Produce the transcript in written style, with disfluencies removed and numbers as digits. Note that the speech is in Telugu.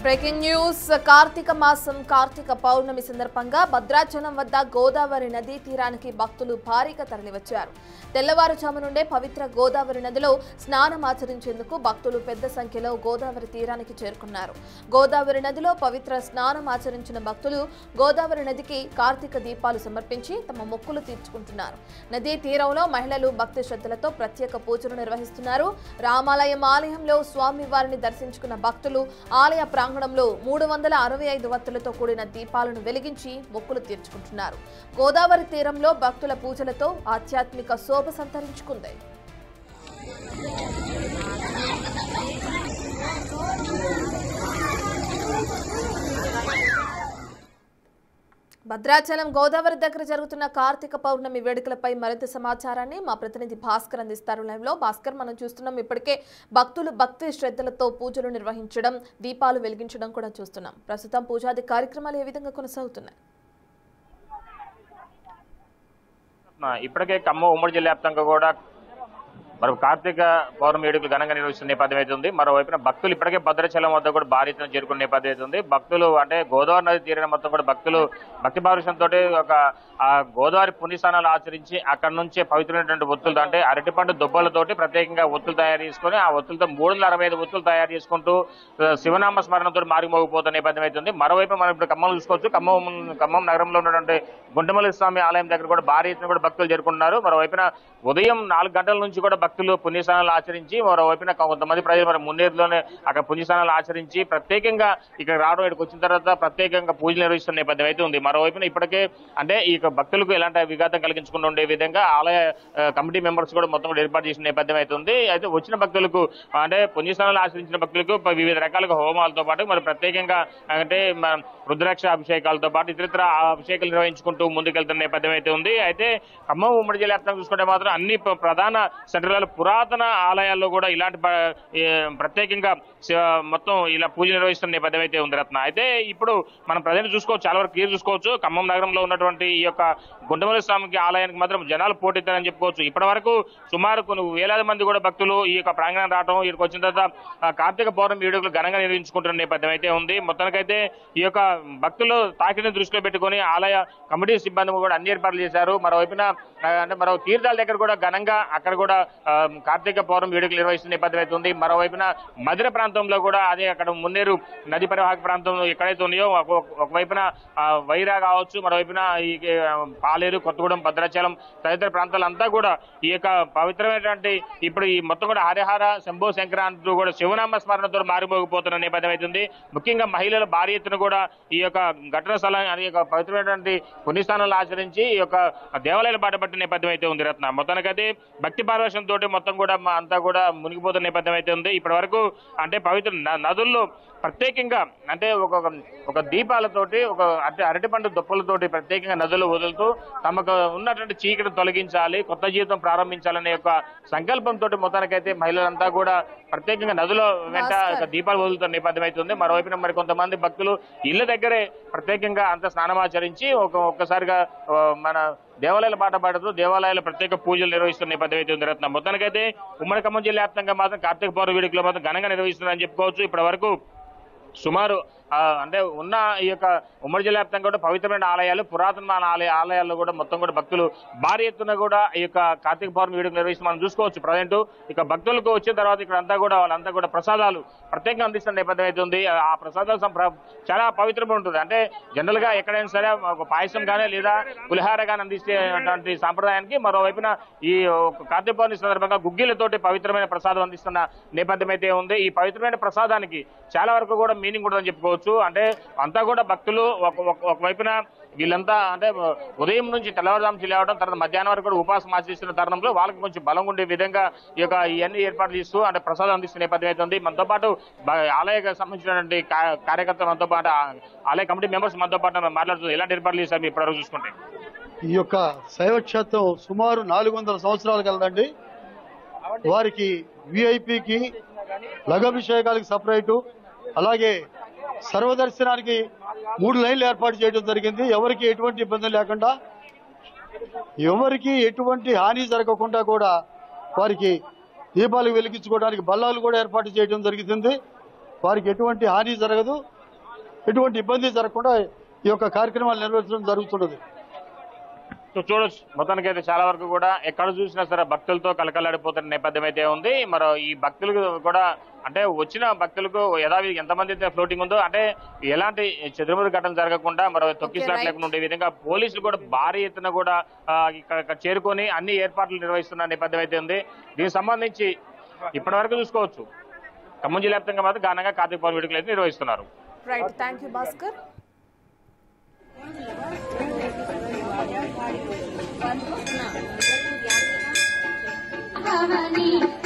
బ్రేకింగ్ న్యూస్ కార్తీక మాసం కార్తీక పౌర్ణమి సందర్భంగా భద్రాచలం వద్ద గోదావరి నదీ తీరానికి భక్తులు భారీగా తరలివచ్చారు. తెల్లవారుజాము నుండే పవిత్ర గోదావరి నదిలో స్నానమాచరించేందుకు భక్తులు పెద్ద సంఖ్యలో గోదావరి తీరానికి చేరుకున్నారు. గోదావరి నదిలో పవిత్ర స్నానమాచరించిన భక్తులు గోదావరి నదికి కార్తీక దీపాలు సమర్పించి తమ మొక్కులు తీర్చుకుంటున్నారు. నదీ తీరంలో మహిళలు భక్తి శ్రద్ధలతో ప్రత్యేక పూజలు నిర్వహిస్తున్నారు. రామాలయం ఆలయంలో స్వామివారిని దర్శించుకున్న భక్తులు ఆలయ ప్రాంగణంలో 365 వత్తులతో కూడిన దీపాలను వెలిగించి మొక్కులు తీర్చుకుంటున్నారు. గోదావరి తీరంలో భక్తుల పూజలతో ఆధ్యాత్మిక శోభ సంతరించుకుంది. భద్రాచలం గోదావరి దగ్గర జరుగుతున్న కార్తీక పౌర్ణమి వేడుకలపై మరింత సమాచారాన్ని మా ప్రతినిధి భాస్కర్ అందిస్తారు. లైవ్ లో భాస్కర్, మనం చూస్తున్నాం ఇప్పటికే భక్తులు భక్తి శ్రద్ధలతో పూజలు నిర్వహించడం, దీపాలు వెలిగించడం కూడా చూస్తున్నాం. ప్రస్తుతం పూజాది కార్యక్రమాలు ఏ విధంగా కొనసాగుతున్నాయి? ఇప్పటికే ఖమ్మం ఉమ్మడి జిల్లా వ్యాప్తంగా కూడా మరి కార్తీక పౌర్ణమి వేడుకలు ఘనంగా నిర్వహిస్తున్న నేపథ్యం అయితే ఉంది. మరోవైపున భక్తులు ఇప్పటికే భద్రాచలం వద్ద కూడా భారీ ఎత్తున చేరుకున్న నేపథ్యం అయితే ఉంది. భక్తులు అంటే గోదావరి నది తీరిన మొత్తం కూడా భక్తులు భక్తి పారుషంతో ఒక గోదావరి పుణ్యస్నానాలు ఆచరించి అక్కడ నుంచే పవిత్రమైనటువంటి ఒత్తులు అంటే అరటిపండు దుబ్బలతోటి ప్రత్యేకంగా ఒత్తులు తయారు చేసుకుని ఆ ఒత్తులతో 365 ఒత్తులు తయారు చేసుకుంటూ శివనామ స్మరణతో మారిమోగిపోతున్న నేపథ్యం అయితే ఉంది. మరోవైపు మనం ఇప్పుడు ఖమ్మం చూసుకోవచ్చు. ఖమ్మం నగరంలో ఉన్నటువంటి గుంటమల్లి స్వామి ఆలయం దగ్గర కూడా భారీ ఎత్తున కూడా భక్తులు చేరుకుంటున్నారు. మరోవైపున ఉదయం 4 గంటల నుంచి కూడా భక్తులు పుణ్యస్నానాలు ఆచరించి మరోవైపున కొంతమంది ప్రజలు మరి మున్నేరులోనే అక్కడ పుణ్యస్నానాలు ఆచరించి ప్రత్యేకంగా ఇక్కడ రావడం, ఇక్కడికి వచ్చిన తర్వాత ప్రత్యేకంగా పూజలు నిర్వహిస్తున్న నేపథ్యం అయితే ఉంది. మరోవైపున ఇప్పటికే అంటే ఈ భక్తులకు ఎలాంటి విఘాతం కలిగించకుండా ఉండే విధంగా ఆలయ కమిటీ మెంబర్స్ కూడా మొత్తం కూడా ఏర్పాటు చేసిన నేపథ్యం అయితే ఉంది. అయితే వచ్చిన భక్తులకు అంటే పుణ్యస్నానాలు ఆచరించిన భక్తులకు వివిధ రకాలుగా హోమాలతో పాటు మరి ప్రత్యేకంగా అంటే రుద్రాక్ష అభిషేకాలతో పాటు ఇతరితర అభిషేకాలు నిర్వహించుకుంటూ ముందుకెళ్తున్న నేపథ్యం అయితే ఉంది. అయితే ఖమ్మం ఉమ్మడి జిల్లా వ్యాప్తంగా చూసుకుంటే మాత్రం అన్ని ప్రధాన సెంటర్లలో పురాతన ఆలయాల్లో కూడా ఇలాంటి ప్రత్యేకంగా మొత్తం ఇలా పూజలు నిర్వహిస్తున్న నేపథ్యం అయితే ఉంది రత్న. అయితే ఇప్పుడు మనం ప్రజెంట్ చూసుకోవచ్చు, చాలా వరకు క్లియర్ చూసుకోవచ్చు. ఖమ్మం నగరంలో ఉన్నటువంటి ఈ యొక్క గుంటమల్లి స్వామికి ఆలయానికి మాత్రం జనాలు పోటెత్తారని చెప్పుకోవచ్చు. ఇప్పటి వరకు సుమారు కొన్ని వేలాది మంది కూడా భక్తులు ఈ యొక్క ప్రాంగణం రావడం, ఇక్కడికి వచ్చిన తర్వాత కార్తీక పౌర్ణమి వేడుకలు ఘనంగా నిర్వహించుకుంటున్న నేపథ్యం అయితే ఉంది. మొత్తానికైతే ఈ యొక్క భక్తులు తాకిడిని దృష్టిలో పెట్టుకుని ఆలయ కమిటీ సిబ్బంది కూడా అన్ని ఏర్పాట్లు చేశారు. మరోవైపున అంటే మరో తీర్థాల దగ్గర కూడా ఘనంగా అక్కడ కూడా కార్తీక పౌర్ణమి వేడుకలు నిర్వహిస్తున్న నేపథ్యం అయితే ఉంది. మరోవైపున మధుర ప్రాంతంలో కూడా అదే అక్కడ మున్నేరు నది పరివాహక ప్రాంతంలో ఎక్కడైతే ఉన్నాయో ఒకవైపున వైరా కావచ్చు, మరోవైపున ఈ పాలేరు, కొత్తగూడెం, భద్రాచలం తదితర ప్రాంతాలంతా కూడా ఈ యొక్క పవిత్రమైనటువంటి ఇప్పుడు ఈ మొత్తం కూడా హరిహర శంభో శంకరాంతులు కూడా శివనామ స్మరణతో మారిపోగిపోతున్న నేపథ్యం అవుతుంది. ముఖ్యంగా మహిళలు భారీ ఎత్తున కూడా ఈ యొక్క ఘటన స్థలం ఈ యొక్క పవిత్రమైనటువంటి పుణ్యస్థానాలు ఆచరించి ఈ యొక్క దేవాలయాలు బాటపట్టిన నేపథ్యం అయితే ఉంది రత్న. మొత్తానికైతే భక్తి పారవశంతో మొత్తం కూడా అంతా కూడా మునిగిపోతున్న నేపథ్యం అయితే ఉంది. ఇప్పటి వరకు అంటే పవిత్ర నదుల్లో ప్రత్యేకంగా అంటే ఒక దీపాలతోటి ఒక అరటిపండు దుప్పలతోటి ప్రత్యేకంగా నదులు వదులుతూ తమకు ఉన్నటువంటి చీకటి తొలగించాలి, కొత్త జీవితం ప్రారంభించాలనే యొక్క సంకల్పంతో మొత్తానికైతే మహిళలంతా కూడా ప్రత్యేకంగా నదుల వెంట దీపాలు వదులుతున్న నేపథ్యం అవుతుంది. మరోవైపున మరి కొంతమంది భక్తులు ఇళ్ల దగ్గరే ప్రత్యేకంగా అంత స్నానమాచరించి ఒక్కసారిగా మన దేవాలయాల బాట పడుతూ దేవాలయాల ప్రత్యేక పూజలు నిర్వహిస్తున్న నేపథ్యం అయితే ఉంది రత్న. మొత్తానికైతే ఉమ్మడి ఖమ్మం జిల్లా వ్యాప్తంగా మాత్రం కార్తీక పౌర్ణమి వేడుకలు మాత్రం ఘనంగా నిర్వహిస్తున్నారని చెప్పుకోవచ్చు. ఇప్పటి వరకు సుమారు అంటే ఉన్న ఈ యొక్క ఉమ్మడి జిల్లా వ్యాప్తంగా కూడా పవిత్రమైన ఆలయాలు, పురాతనమైన ఆలయాల్లో కూడా మొత్తం కూడా భక్తులు భారీ ఎత్తున కూడా ఈ యొక్క కార్తీక పౌర్ణమి వేడుకలు నిర్వహిస్తూ మనం చూసుకోవచ్చు. ప్రజెంట్ ఇక భక్తులకు వచ్చిన తర్వాత ఇక్కడ అంతా కూడా వాళ్ళంతా కూడా ప్రసాదాలు ప్రత్యేకంగా అందిస్తున్న నేపథ్యం అయితే ఉంది. ఆ ప్రసాదాలు చాలా పవిత్రంగా ఉంటుంది. అంటే జనరల్ గా ఎక్కడైనా సరే ఒక పాయసం కానీ లేదా పులిహార కానీ అందించేటువంటి సాంప్రదాయానికి మరోవైపున ఈ కార్తీక పౌర్ణమి సందర్భంగా గుగ్గిలతోటి పవిత్రమైన ప్రసాదం అందిస్తున్న నేపథ్యం అయితే ఉంది. ఈ పవిత్రమైన ప్రసాదానికి చాలా వరకు కూడా మీనింగ్ ఉంటుందని చెప్పుకోవచ్చు. అంటే అంతా కూడా భక్తులు ఒకవైపున వీళ్ళంతా అంటే ఉదయం నుంచి తెల్లవారుజాము లేవడం, తర్వాత మధ్యాహ్నం వరకు కూడా ఉపవాసం ఆచరిస్తున్న తరుణంలో వాళ్ళకి కొంచెం బలం ఉండే విధంగా ఈ యొక్క ఇవన్నీ ఏర్పాటు చేస్తూ అంటే ప్రసాదం అందిస్తున్న నేపథ్యం అవుతుంది. మనతో పాటు ఆలయానికి సంబంధించినటువంటి కార్యకర్తలు మనతో పాటు ఆలయ కమిటీ మెంబర్స్ మనతో పాటు మాట్లాడుతూ ఎలాంటి ఏర్పాట్లు చేశారు మీ ఇప్పటివరకు చూసుకుంటే? ఈ యొక్క శైవక్షేత్రం సుమారు 400 సంవత్సరాలు కలదండి. వారికి విఐపికి లఘాభిషేకాలకి సపరేటు, అలాగే సర్వదర్శనానికి 3 లైన్లు ఏర్పాటు చేయడం జరిగింది. ఎవరికి ఎటువంటి ఇబ్బంది లేకుండా, ఎవరికి ఎటువంటి హాని జరగకుండా కూడా వారికి దీపాలు వెలిగించుకోవడానికి బల్లాలు కూడా ఏర్పాటు చేయడం జరుగుతుంది. వారికి ఎటువంటి హాని జరగదు. ఎటువంటి ఇబ్బంది జరగకుండా ఈ యొక్క కార్యక్రమాలు నిర్వహించడం జరుగుతున్నది. సో చూడొచ్చు, మొత్తానికి అయితే చాలా వరకు కూడా ఎక్కడ చూసినా సరే భక్తులతో కలకలాడిపోతున్న నేపథ్యం అయితే ఉంది. మరో ఈ భక్తులకు కూడా అంటే వచ్చిన భక్తులకు యథావిధి ఎంతమంది అయితే ఫ్లోటింగ్ ఉందో అంటే ఎలాంటి చెదురుమదురు ఘటన జరగకుండా మరో తొక్కిసలాట లేకుండా ఉండే విధంగా పోలీసులు కూడా భారీ ఎత్తున కూడా ఇక్కడ చేరుకొని అన్ని ఏర్పాట్లు నిర్వహిస్తున్న నేపథ్యం అయితే ఉంది. దీనికి సంబంధించి ఇప్పటి వరకు చూసుకోవచ్చు ఖమ్మం జిల్లా వ్యాప్తంగా మాత్రం ఘనంగా కార్తీక పౌర్ణమి వేడుకలు అయితే నిర్వహిస్తున్నారు. Right, thank you Bhaskar. Havani